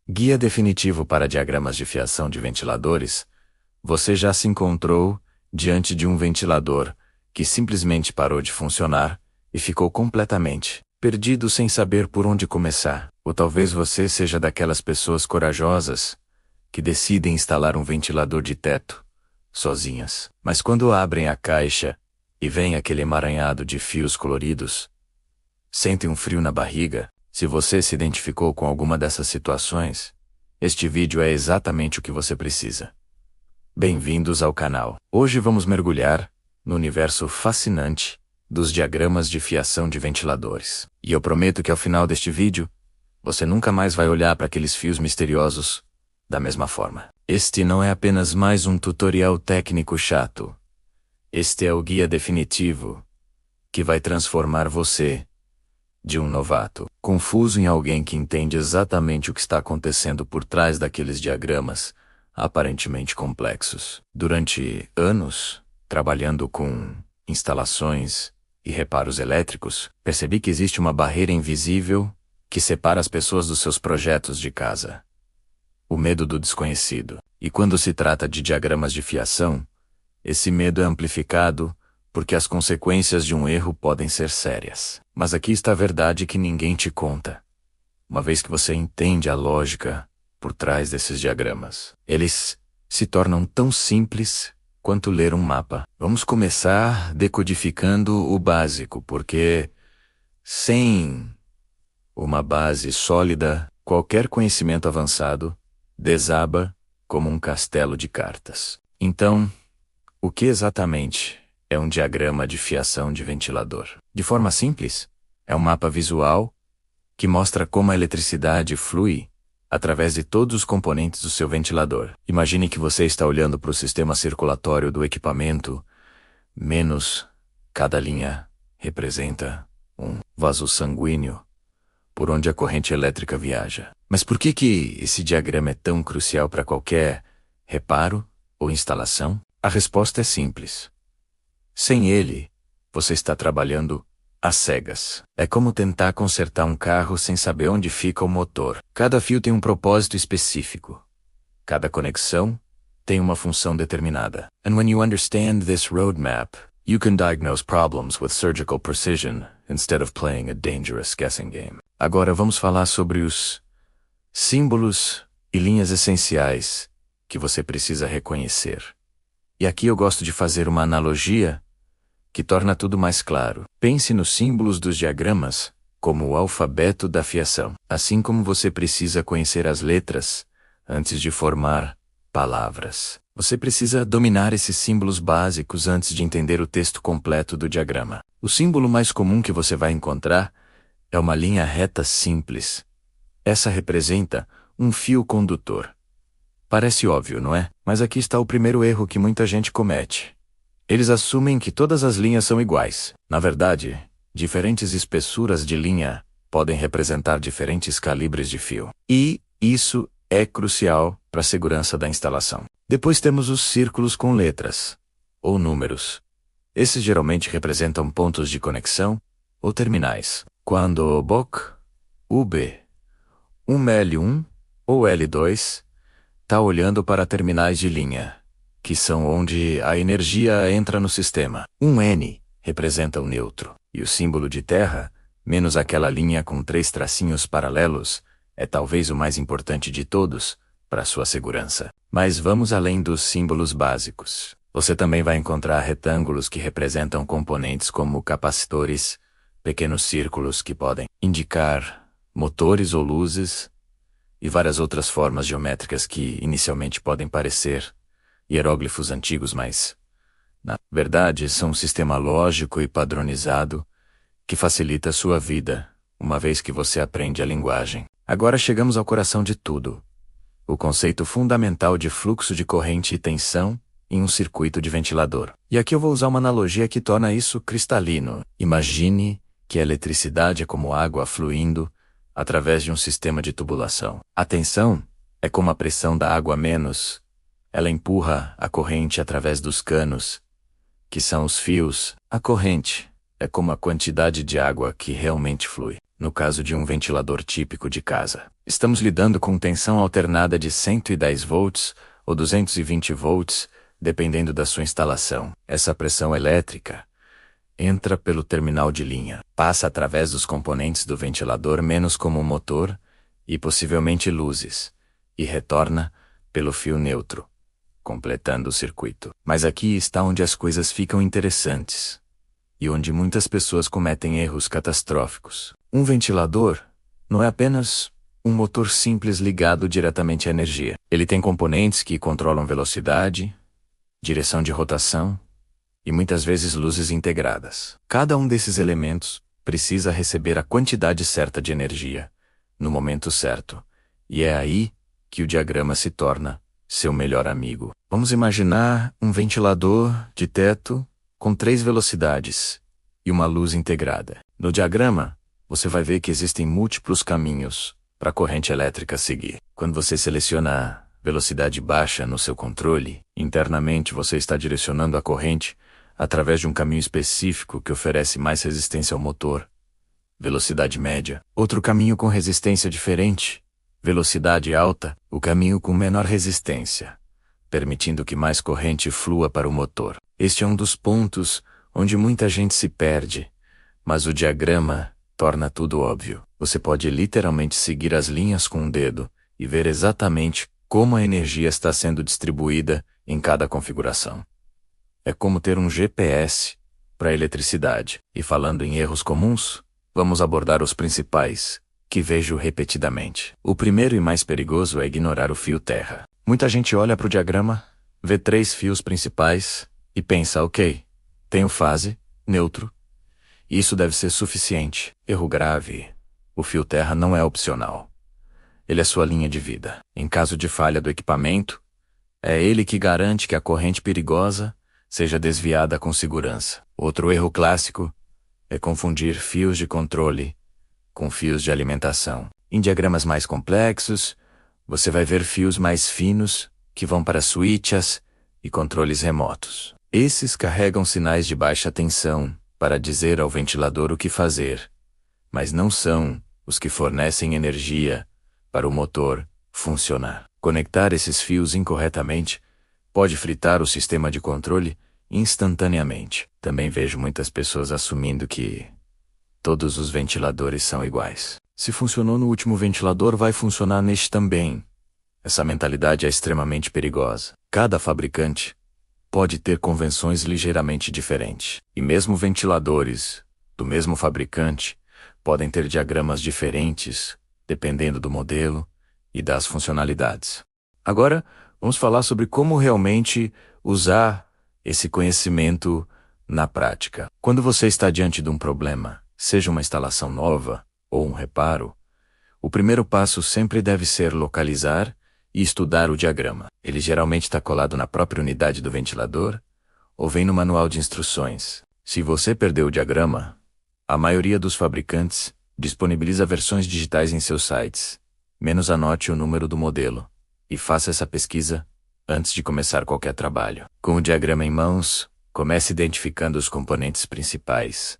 Guia definitivo para diagramas de fiação de ventiladores. Você já se encontrou diante de um ventilador que simplesmente parou de funcionar e ficou completamente perdido sem saber por onde começar. Ou talvez você seja daquelas pessoas corajosas que decidem instalar um ventilador de teto sozinhas. Mas quando abrem a caixa e vem aquele emaranhado de fios coloridos, sentem um frio na barriga. Se você se identificou com alguma dessas situações, este vídeo é exatamente o que você precisa. Bem-vindos ao canal. Hoje vamos mergulhar no universo fascinante dos diagramas de fiação de ventiladores. E eu prometo que ao final deste vídeo, você nunca mais vai olhar para aqueles fios misteriosos da mesma forma. Este não é apenas mais um tutorial técnico chato. Este é o guia definitivo que vai transformar você de um novato confuso em alguém que entende exatamente o que está acontecendo por trás daqueles diagramas aparentemente complexos. Durante anos, trabalhando com instalações e reparos elétricos, percebi que existe uma barreira invisível que separa as pessoas dos seus projetos de casa. O medo do desconhecido. E quando se trata de diagramas de fiação, esse medo é amplificado porque as consequências de um erro podem ser sérias. Mas aqui está a verdade que ninguém te conta. Uma vez que você entende a lógica por trás desses diagramas, eles se tornam tão simples quanto ler um mapa. Vamos começar decodificando o básico, porque sem uma base sólida, qualquer conhecimento avançado desaba como um castelo de cartas. Então, o que exatamente é um diagrama de fiação de ventilador? De forma simples, é um mapa visual que mostra como a eletricidade flui através de todos os componentes do seu ventilador. Imagine que você está olhando para o sistema circulatório do equipamento, menos cada linha representa um vaso sanguíneo por onde a corrente elétrica viaja. Mas por que esse diagrama é tão crucial para qualquer reparo ou instalação? A resposta é simples. Sem ele, você está trabalhando às cegas. É como tentar consertar um carro sem saber onde fica o motor. Cada fio tem um propósito específico. Cada conexão tem uma função determinada. And when you understand this roadmap, you can diagnose problems with surgical precision instead of playing a dangerous guessing game. Agora vamos falar sobre os símbolos e linhas essenciais que você precisa reconhecer. E aqui eu gosto de fazer uma analogia que torna tudo mais claro. Pense nos símbolos dos diagramas como o alfabeto da fiação. Assim como você precisa conhecer as letras antes de formar palavras, você precisa dominar esses símbolos básicos antes de entender o texto completo do diagrama. O símbolo mais comum que você vai encontrar é uma linha reta simples. Essa representa um fio condutor. Parece óbvio, não é? Mas aqui está o primeiro erro que muita gente comete. Eles assumem que todas as linhas são iguais. Na verdade, diferentes espessuras de linha podem representar diferentes calibres de fio. E isso é crucial para a segurança da instalação. Depois temos os círculos com letras, ou números. Esses geralmente representam pontos de conexão ou terminais. Quando o BOC, UB, L1 ou L2 está olhando para terminais de linha, que são onde a energia entra no sistema. Um N representa o neutro, e o símbolo de terra, menos aquela linha com 3 tracinhos paralelos, é talvez o mais importante de todos para sua segurança. Mas vamos além dos símbolos básicos. Você também vai encontrar retângulos que representam componentes como capacitores, pequenos círculos que podem indicar motores ou luzes, e várias outras formas geométricas que inicialmente podem parecer hieróglifos antigos, mas, na verdade, são um sistema lógico e padronizado que facilita a sua vida, uma vez que você aprende a linguagem. Agora chegamos ao coração de tudo. O conceito fundamental de fluxo de corrente e tensão em um circuito de ventilador. E aqui eu vou usar uma analogia que torna isso cristalino. Imagine que a eletricidade é como água fluindo através de um sistema de tubulação. A tensão é como a pressão da água menos. Ela empurra a corrente através dos canos, que são os fios. A corrente é como a quantidade de água que realmente flui. No caso de um ventilador típico de casa. Estamos lidando com tensão alternada de 110 volts ou 220 volts, dependendo da sua instalação. Essa pressão elétrica entra pelo terminal de linha, passa através dos componentes do ventilador menos como motor e possivelmente luzes, e retorna pelo fio neutro, completando o circuito. Mas aqui está onde as coisas ficam interessantes e onde muitas pessoas cometem erros catastróficos. Um ventilador não é apenas um motor simples ligado diretamente à energia. Ele tem componentes que controlam velocidade, direção de rotação e muitas vezes luzes integradas. Cada um desses elementos precisa receber a quantidade certa de energia, no momento certo, e é aí que o diagrama se torna seu melhor amigo. Vamos imaginar um ventilador de teto com 3 velocidades e uma luz integrada. No diagrama, você vai ver que existem múltiplos caminhos para a corrente elétrica seguir. Quando você seleciona a velocidade baixa no seu controle, internamente você está direcionando a corrente através de um caminho específico que oferece mais resistência ao motor. Velocidade média. Outro caminho com resistência diferente. Velocidade alta, o caminho com menor resistência, permitindo que mais corrente flua para o motor. Este é um dos pontos onde muita gente se perde, mas o diagrama torna tudo óbvio. Você pode literalmente seguir as linhas com um dedo e ver exatamente como a energia está sendo distribuída em cada configuração. É como ter um GPS para a eletricidade. E falando em erros comuns, vamos abordar os principais, que vejo repetidamente. O primeiro e mais perigoso é ignorar o fio terra. Muita gente olha para o diagrama, vê 3 fios principais e pensa, ok, tenho fase, neutro, isso deve ser suficiente. Erro grave. O fio terra não é opcional. Ele é sua linha de vida. Em caso de falha do equipamento, é ele que garante que a corrente perigosa seja desviada com segurança. Outro erro clássico é confundir fios de controle com fios de alimentação. Em diagramas mais complexos, você vai ver fios mais finos que vão para switches e controles remotos. Esses carregam sinais de baixa tensão para dizer ao ventilador o que fazer, mas não são os que fornecem energia para o motor funcionar. Conectar esses fios incorretamente pode fritar o sistema de controle instantaneamente. Também vejo muitas pessoas assumindo que todos os ventiladores são iguais. Se funcionou no último ventilador, vai funcionar neste também. Essa mentalidade é extremamente perigosa. Cada fabricante pode ter convenções ligeiramente diferentes. E mesmo ventiladores do mesmo fabricante podem ter diagramas diferentes, dependendo do modelo e das funcionalidades. Agora, vamos falar sobre como realmente usar esse conhecimento na prática. Quando você está diante de um problema, seja uma instalação nova ou um reparo, o primeiro passo sempre deve ser localizar e estudar o diagrama. Ele geralmente está colado na própria unidade do ventilador ou vem no manual de instruções. Se você perdeu o diagrama, a maioria dos fabricantes disponibiliza versões digitais em seus sites. Menos anote o número do modelo e faça essa pesquisa antes de começar qualquer trabalho. Com o diagrama em mãos, comece identificando os componentes principais.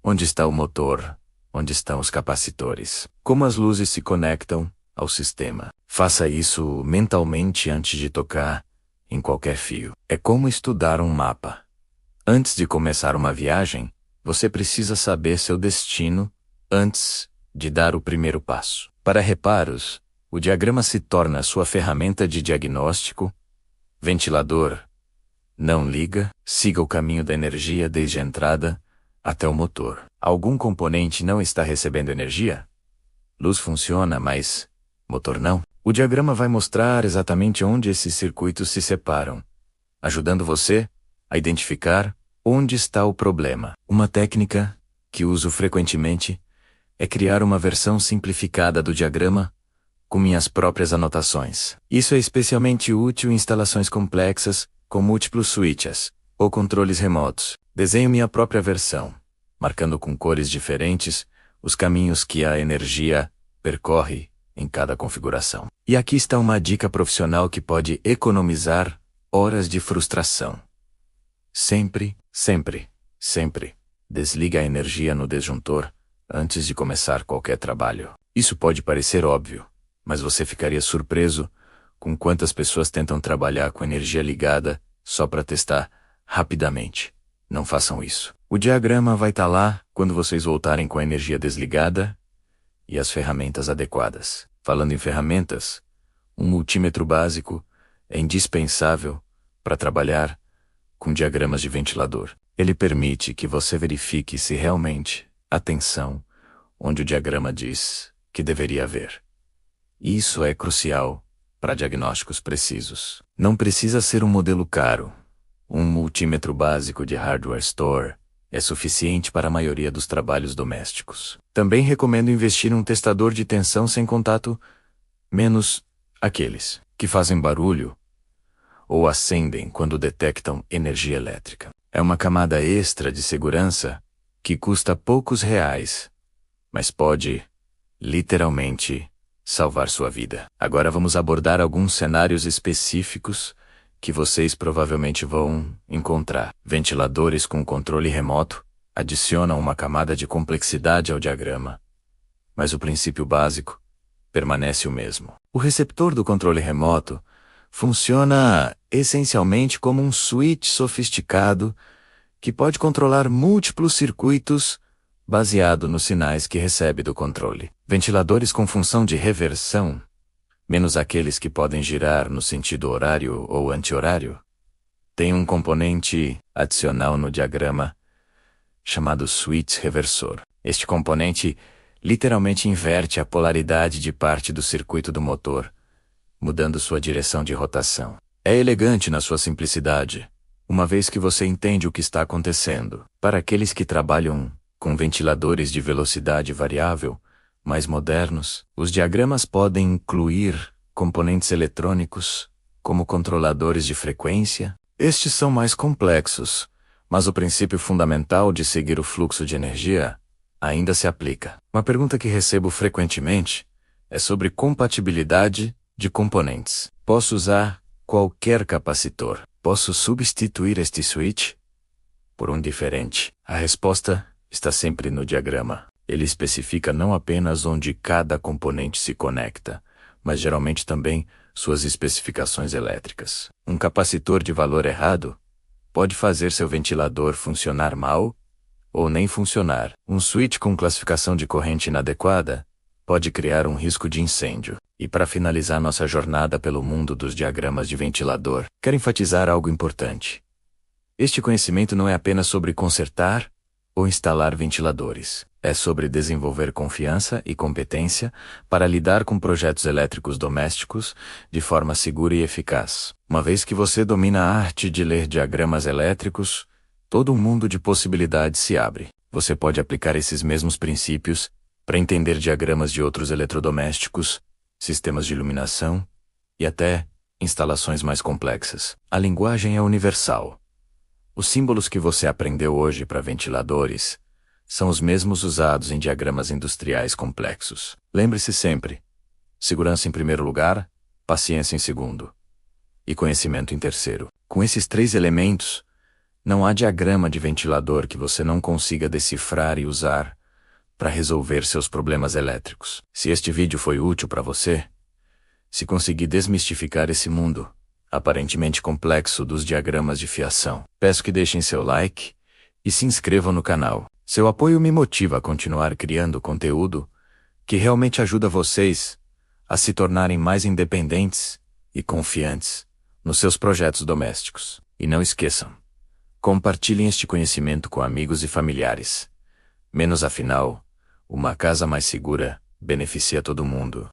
Onde está o motor? Onde estão os capacitores? Como as luzes se conectam ao sistema? Faça isso mentalmente antes de tocar em qualquer fio. É como estudar um mapa. Antes de começar uma viagem, você precisa saber seu destino antes de dar o primeiro passo. Para reparos, o diagrama se torna sua ferramenta de diagnóstico. Ventilador não liga, siga o caminho da energia desde a entrada até o motor. Algum componente não está recebendo energia? Luz funciona, mas motor não? O diagrama vai mostrar exatamente onde esses circuitos se separam, ajudando você a identificar onde está o problema. Uma técnica que uso frequentemente é criar uma versão simplificada do diagrama com minhas próprias anotações. Isso é especialmente útil em instalações complexas com múltiplos switches ou controles remotos. Desenho minha própria versão, marcando com cores diferentes os caminhos que a energia percorre em cada configuração. E aqui está uma dica profissional que pode economizar horas de frustração. Sempre, sempre, sempre desliga a energia no disjuntor antes de começar qualquer trabalho. Isso pode parecer óbvio, mas você ficaria surpreso com quantas pessoas tentam trabalhar com energia ligada só para testar rapidamente. Não façam isso. O diagrama vai estar lá quando vocês voltarem com a energia desligada e as ferramentas adequadas. Falando em ferramentas, um multímetro básico é indispensável para trabalhar com diagramas de ventilador. Ele permite que você verifique se realmente há tensão onde o diagrama diz que deveria haver. Isso é crucial para diagnósticos precisos. Não precisa ser um modelo caro. Um multímetro básico de hardware store é suficiente para a maioria dos trabalhos domésticos. Também recomendo investir em um testador de tensão sem contato, menos aqueles que fazem barulho ou acendem quando detectam energia elétrica. É uma camada extra de segurança que custa poucos reais, mas pode, literalmente, salvar sua vida. Agora vamos abordar alguns cenários específicos que vocês provavelmente vão encontrar. Ventiladores com controle remoto adicionam uma camada de complexidade ao diagrama, mas o princípio básico permanece o mesmo. O receptor do controle remoto funciona essencialmente como um switch sofisticado que pode controlar múltiplos circuitos baseado nos sinais que recebe do controle. Ventiladores com função de reversão, menos aqueles que podem girar no sentido horário ou anti-horário, têm um componente adicional no diagrama chamado switch reversor. Este componente literalmente inverte a polaridade de parte do circuito do motor, mudando sua direção de rotação. É elegante na sua simplicidade, uma vez que você entende o que está acontecendo. Para aqueles que trabalham com ventiladores de velocidade variável, mais modernos, os diagramas podem incluir componentes eletrônicos, como controladores de frequência. Estes são mais complexos, mas o princípio fundamental de seguir o fluxo de energia ainda se aplica. Uma pergunta que recebo frequentemente é sobre compatibilidade de componentes. Posso usar qualquer capacitor? Posso substituir este switch por um diferente? A resposta está sempre no diagrama. Ele especifica não apenas onde cada componente se conecta, mas geralmente também suas especificações elétricas. Um capacitor de valor errado pode fazer seu ventilador funcionar mal ou nem funcionar. Um switch com classificação de corrente inadequada pode criar um risco de incêndio. E para finalizar nossa jornada pelo mundo dos diagramas de ventilador, quero enfatizar algo importante. Este conhecimento não é apenas sobre consertar ou instalar ventiladores. É sobre desenvolver confiança e competência para lidar com projetos elétricos domésticos de forma segura e eficaz. Uma vez que você domina a arte de ler diagramas elétricos, todo um mundo de possibilidades se abre. Você pode aplicar esses mesmos princípios para entender diagramas de outros eletrodomésticos, sistemas de iluminação e até instalações mais complexas. A linguagem é universal. Os símbolos que você aprendeu hoje para ventiladores são os mesmos usados em diagramas industriais complexos. Lembre-se sempre: segurança em primeiro lugar, paciência em segundo e conhecimento em terceiro. Com esses 3 elementos, não há diagrama de ventilador que você não consiga decifrar e usar para resolver seus problemas elétricos. Se este vídeo foi útil para você, se conseguir desmistificar esse mundo aparentemente complexo dos diagramas de fiação, peço que deixem seu like e se inscrevam no canal. Seu apoio me motiva a continuar criando conteúdo que realmente ajuda vocês a se tornarem mais independentes e confiantes nos seus projetos domésticos. E não esqueçam, compartilhem este conhecimento com amigos e familiares. Afinal, uma casa mais segura beneficia todo mundo.